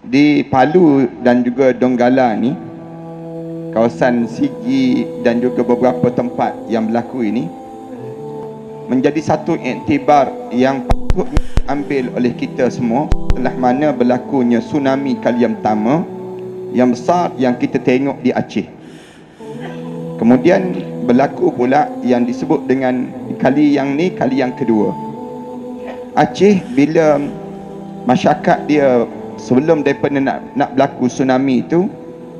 Di Palu dan juga Donggala ni, kawasan Sigi dan juga beberapa tempat yang berlaku ini menjadi satu iktibar yang patut diambil oleh kita semua setelah mana berlakunya tsunami kali yang pertama yang besar yang kita tengok di Aceh. Kemudian berlaku pula yang disebut dengan kali yang kedua. Aceh, bila masyarakat dia sebelum daripada nak berlaku tsunami itu,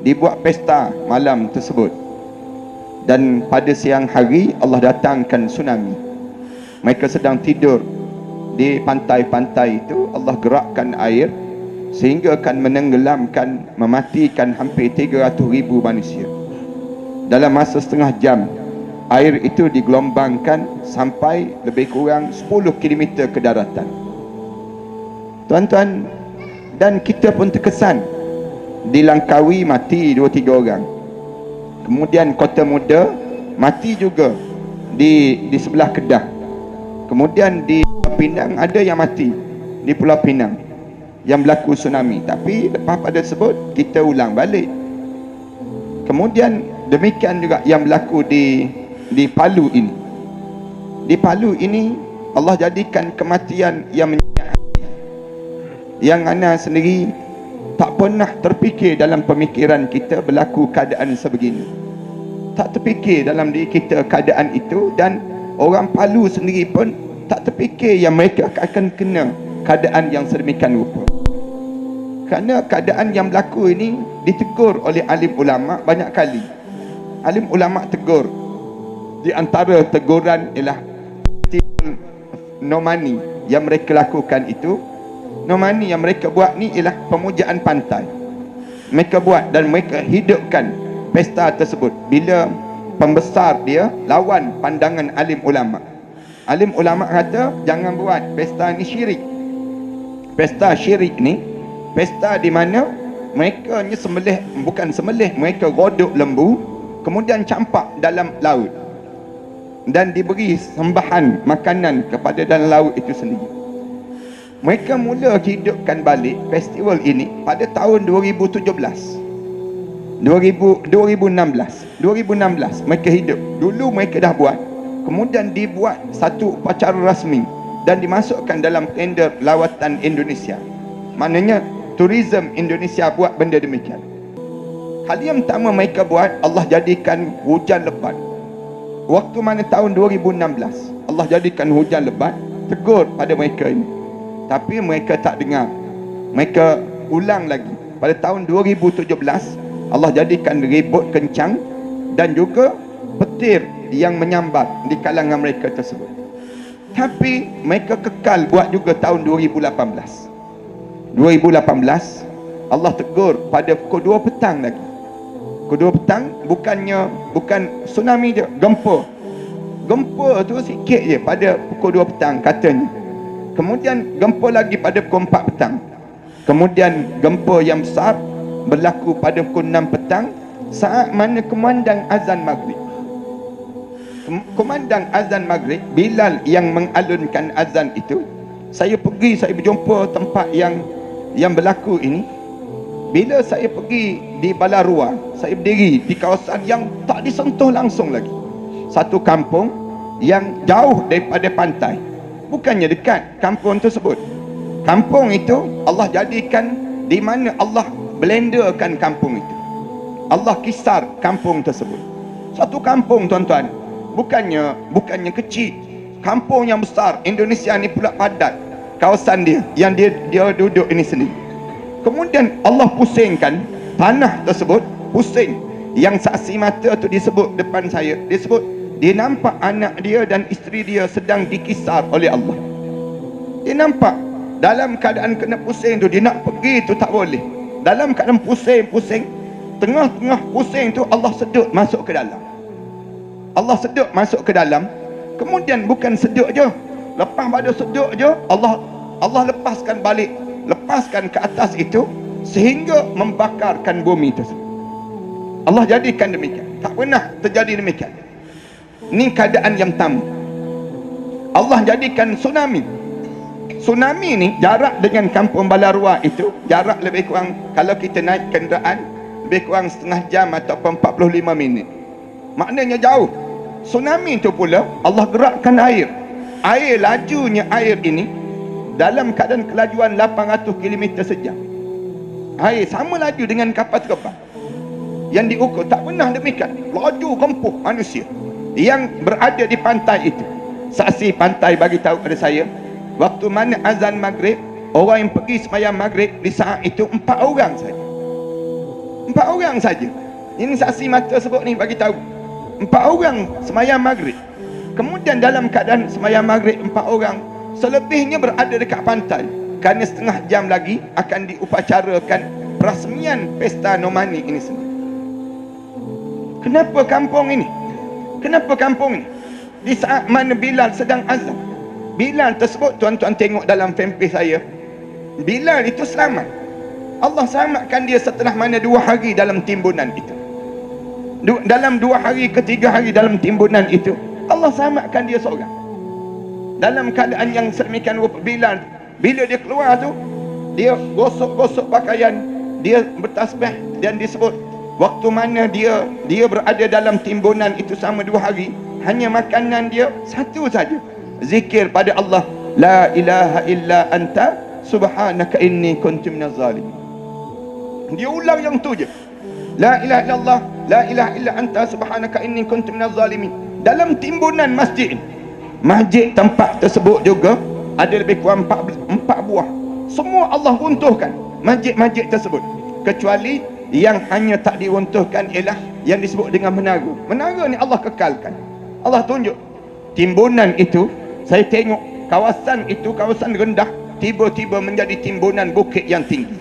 dibuat pesta malam tersebut, dan pada siang hari Allah datangkan tsunami. Mereka sedang tidur di pantai-pantai itu, Allah gerakkan air sehingga akan menenggelamkan, mematikan hampir 300,000 manusia. Dalam masa setengah jam, air itu digelombangkan sampai lebih kurang 10 km ke daratan. Tuan-tuan, dan kita pun terkesan. Di Langkawi mati 2-3 orang. Kemudian Kota Muda mati juga di sebelah Kedah. Kemudian di Pinang ada yang mati di Pulau Pinang yang berlaku tsunami. Tapi lepas pada tersebut kita ulang balik. Kemudian demikian juga yang berlaku di Palu ini. Di Palu ini Allah jadikan kematian yang yang ana sendiri tak pernah terfikir dalam pemikiran kita berlaku keadaan sebegini. Tak terfikir dalam diri kita keadaan itu, dan orang Palu sendiri pun tak terfikir yang mereka akan kena keadaan yang sedemikian rupa. Kerana keadaan yang berlaku ini ditegur oleh alim ulama banyak kali. Alim ulama tegur. Di antara teguran ialah no money yang mereka lakukan itu. Nomani yang mereka buat ni ialah pemujaan pantai. Mereka buat dan mereka hidupkan pesta tersebut bila pembesar dia lawan pandangan alim ulama. Alim ulama kata jangan buat pesta ni syirik. Pesta syirik ni pesta di mana mereka ni sembelih, bukan sembelih, mereka godok lembu kemudian campak dalam laut dan diberi sembahan makanan kepada dalam laut itu sendiri. Mereka mula hidupkan balik festival ini pada tahun 2016 mereka hidup. Dulu mereka dah buat, kemudian dibuat satu upacara rasmi dan dimasukkan dalam kalender lawatan Indonesia. Maknanya tourism Indonesia buat benda demikian. Kali yang pertama mereka buat, Allah jadikan hujan lebat. Waktu mana tahun 2016 Allah jadikan hujan lebat, tegur pada mereka ini. Tapi mereka tak dengar. Mereka ulang lagi. Pada tahun 2017 Allah jadikan ribut kencang dan juga petir yang menyambar di kalangan mereka tersebut. Tapi mereka kekal buat juga tahun 2018 Allah tegur pada pukul 2 petang lagi. Pukul 2 petang bukan tsunami je, gempa tu sikit je pada pukul 2 petang katanya. Kemudian gempa lagi pada pukul 4 petang. Kemudian gempa yang besar berlaku pada pukul 6 petang saat mana kumandang azan maghrib. Kumandang azan maghrib, Bilal yang mengalunkan azan itu, saya berjumpa tempat yang berlaku ini. Bila saya pergi di Balarua, saya berdiri di kawasan yang tak disentuh langsung lagi. Satu kampung yang jauh daripada pantai. Bukannya dekat kampung tersebut. Kampung itu Allah jadikan di mana Allah blenderkan kampung itu. Allah kisar kampung tersebut. Satu kampung tuan-tuan, bukannya kecil. Kampung yang besar. Indonesia ni pula padat kawasan dia yang dia duduk ini sendiri. Kemudian Allah pusingkan tanah tersebut, pusing. Yang saksi mata tu disebut depan saya, disebut dia nampak anak dia dan isteri dia sedang dikisar oleh Allah. Dia nampak dalam keadaan kena pusing tu, dia nak pergi tu tak boleh. Dalam keadaan pusing, tengah-tengah pusing tu Allah sedut masuk ke dalam. Allah sedut masuk ke dalam. Kemudian bukan sedut je, lepas pada sedut je Allah lepaskan balik, lepaskan ke atas itu sehingga membakarkan bumi tersebut. Allah jadikan demikian. Tak pernah terjadi demikian. Ini keadaan yang pertama. Allah jadikan tsunami. Tsunami ni jarak dengan kampung Balarua itu jarak lebih kurang, kalau kita naik kenderaan lebih kurang setengah jam ataupun 45 minit. Maknanya jauh. Tsunami itu pula Allah gerakkan air. Lajunya air ini dalam keadaan kelajuan 800 km sejam. Air sama laju dengan kapal terbang. Yang diukur tak pernah demikian. Laju gempuh manusia yang berada di pantai itu. Saksi pantai bagi tahu kepada saya, waktu mana azan maghrib, orang yang pergi sembahyang maghrib di saat itu 4 orang saja. 4 orang saja. Ini saksi mata sebut ni bagi tahu. 4 orang sembahyang maghrib. Kemudian dalam keadaan sembahyang maghrib 4 orang, selebihnya berada dekat pantai. Kerana setengah jam lagi akan diupacarakan perasmian pesta Nomani ini sendiri. Kenapa kampung ini? Kenapa kampung ini? Di saat mana Bilal sedang azan. Bilal tersebut, tuan-tuan tengok dalam fanpage saya, Bilal itu selamat. Allah selamatkan dia setelah mana 2 hari dalam timbunan itu. Dalam 2 hari ke 3 hari dalam timbunan itu, Allah selamatkan dia seorang. Dalam keadaan yang sedemikian rupa, Bilal, bila dia keluar tu, dia gosok-gosok pakaian, dia bertasbih, dan disebut waktu mana dia berada dalam timbunan itu sama 2 hari, hanya makanan dia satu saja, zikir pada Allah, la ilaha illa anta subhanaka inni kuntu minaz zalimin. Dia ulang yang tu je, la ilaha illallah, la ilaha illa anta subhanaka inni kuntu minaz zalimin. Dalam timbunan masjid. Masjid tempat tersebut juga ada lebih kurang 4 buah. Semua Allah runtuhkan masjid-masjid tersebut, kecuali yang hanya tak diruntuhkan ialah yang disebut dengan menara. Menara ni Allah kekalkan. Allah tunjuk timbunan itu. Saya tengok kawasan itu, kawasan rendah, tiba-tiba menjadi timbunan bukit yang tinggi.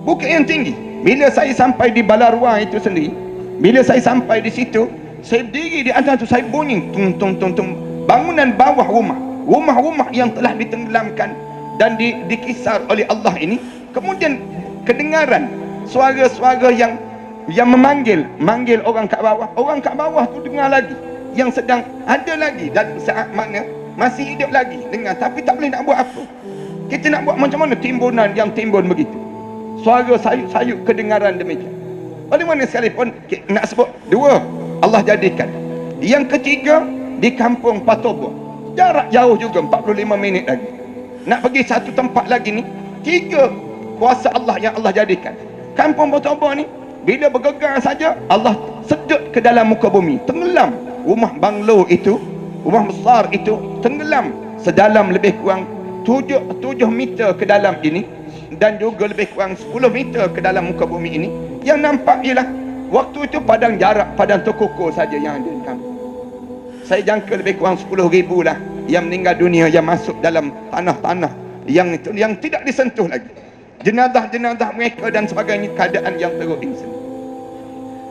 Bukit yang tinggi. Bila saya sampai di Balarua itu sendiri, bila saya sampai di situ, saya berdiri di atas tu, saya bunyi tung tung tung tung, bangunan bawah rumah-rumah yang telah ditenggelamkan dan dikisar oleh Allah ini. Kemudian kedengaran suara-suara yang memanggil orang kat bawah. Orang kat bawah tu dengar lagi, yang sedang ada lagi dan saat mana masih hidup lagi dengar, tapi tak boleh nak buat apa. Kita nak buat macam mana? Timbunan yang timbun begitu, suara sayup-sayup kedengaran demikian. Oleh mana sekalipun nak sebut 2 Allah jadikan. Yang ketiga di kampung Patobo, jarak jauh juga 45 minit lagi. Nak pergi satu tempat lagi ni, 3 kuasa Allah yang Allah jadikan. Kampung Patobo ni bila bergegar saja Allah sedut ke dalam muka bumi, tenggelam. Rumah banglo itu, rumah besar itu tenggelam sedalam lebih kurang 7 meter ke dalam ini, dan juga lebih kurang 10 meter ke dalam muka bumi ini. Yang nampak ialah waktu itu padang Tokoko saja yang ada di kampung. Saya jangka lebih kurang 10,000 lah yang meninggal dunia, yang masuk dalam tanah-tanah yang itu, yang tidak disentuh lagi. Jenazah-jenazah mereka dan sebagainya, keadaan yang teruk ini.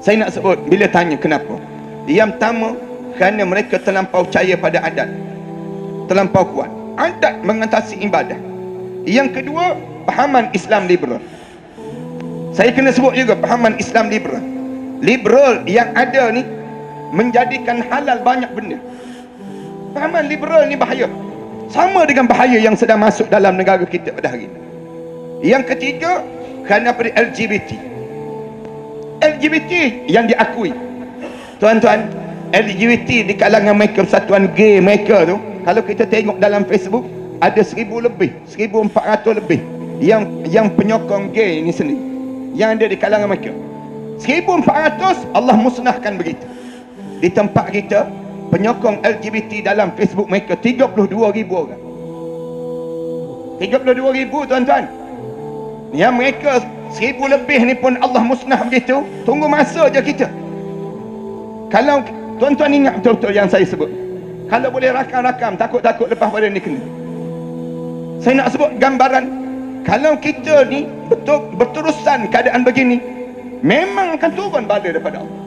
Saya nak sebut, bila tanya kenapa? Yang pertama, kerana mereka terlampau percaya pada adat, terlampau kuat. Adat mengatasi ibadah. Yang kedua, pahaman Islam liberal. Saya kena sebut juga pahaman Islam liberal. Liberal yang ada ni menjadikan halal banyak benda. Pahaman liberal ni bahaya, sama dengan bahaya yang sedang masuk dalam negara kita pada hari ini. Yang ketiga, kerana pada LGBT yang diakui. Tuan-tuan, LGBT di kalangan mereka, persatuan gay mereka tu, kalau kita tengok dalam Facebook, ada 1000 lebih, 1400 lebih yang penyokong gay ini sendiri, yang ada di kalangan mereka. 1400 Allah musnahkan begitu. Di tempat kita, penyokong LGBT dalam Facebook mereka 32,000 orang. 32,000 tuan-tuan. Yang mereka 1000 lebih ni pun Allah musnah begitu. Tunggu masa je kita. Kalau tuan-tuan ingat betul-betul yang saya sebut, kalau boleh rakam-rakam, takut-takut lepas pada ni kena. Saya nak sebut gambaran, kalau kita ni betul berterusan keadaan begini, memang akan turun bala daripada Allah.